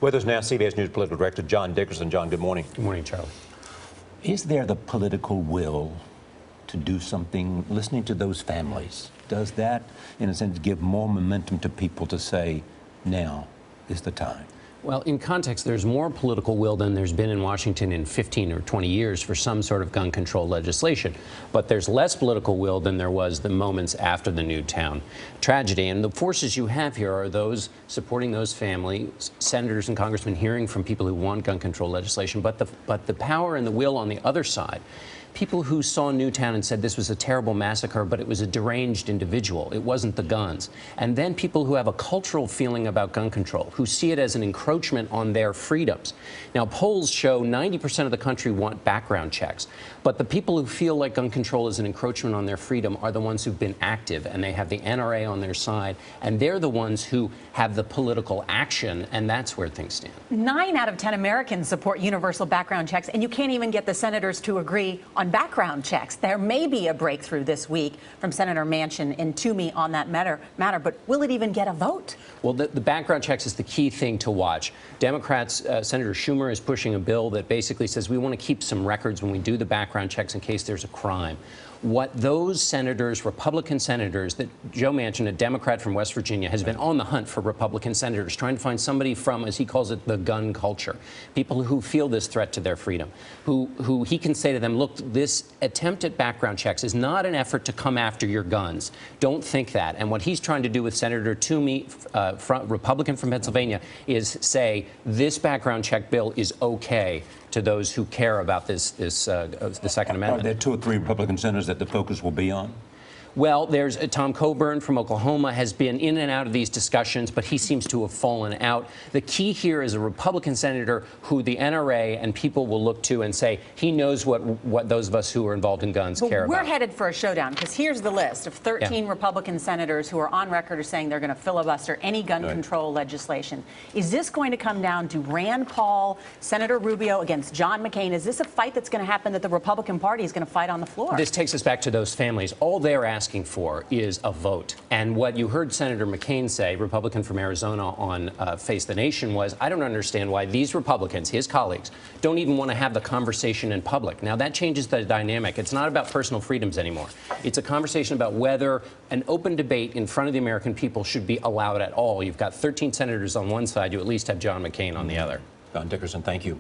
With us now, CBS News Political Director John Dickerson. John, good morning. Good morning, Charlie. Is there the political will to do something? Listening to those families, does that, in a sense, give more momentum to people to say, now is the time? Well, in context, there's more political will than there's been in Washington in 15 or 20 years for some sort of gun control legislation. But there's less political will than there was the moments after the Newtown tragedy. And the forces you have here are those supporting those families, senators and congressmen hearing from people who want gun control legislation, but the power and the will on the other side. People who saw Newtown and said this was a terrible massacre, but it was a deranged individual. It wasn't the guns. And then people who have a cultural feeling about gun control, who see it as an encroachment on their freedoms. Now, polls show 90% of the country want background checks. But the people who feel like gun control is an encroachment on their freedom are the ones who've been active, and they have the NRA on their side. And they're the ones who have the political action, and that's where things stand. 9 out of 10 Americans support universal background checks, and you can't even get the senators to agree on background checks. There may be a breakthrough this week from Senator Manchin and Toomey on that matter, but will it even get a vote? Well, the background checks is the key thing to watch. Democrats, Senator Schumer is pushing a bill that basically says we want to keep some records when we do the background checks in case there's a crime. What those senators, Republican senators, that Joe Manchin, a Democrat from West Virginia, has been on the hunt for Republican senators, trying to find somebody from, as he calls it, the gun culture, people who feel this threat to their freedom, who he can say to them, look, this attempt at background checks is not an effort to come after your guns. Don't think that. And what he's trying to do with Senator Toomey, Republican from Pennsylvania, is say this background check bill is okay to those who care about the Second Amendment. Are there 2 or 3 Republican senators that the focus will be on? Well, there's Tom Coburn from Oklahoma has been in and out of these discussions, but he seems to have fallen out. The key here is a Republican senator who the NRA and people will look to and say he knows what those of us who are involved in guns care about. We're headed for a showdown, because here's the list of 13 Republican senators who are on record as saying they're going to filibuster any gun control legislation. Is this going to come down to Rand Paul, Senator Rubio against John McCain? Is this a fight that's going to happen that the Republican Party is going to fight on the floor? This takes us back to those families. All they're asking for is a vote. And what you heard Senator McCain say, Republican from Arizona, on Face the Nation was, I don't understand why these Republicans, his colleagues, don't even want to have the conversation in public. Now, that changes the dynamic. It's not about personal freedoms anymore. It's a conversation about whether an open debate in front of the American people should be allowed at all. You've got 13 senators on one side. You at least have John McCain on the other. John Dickerson, thank you.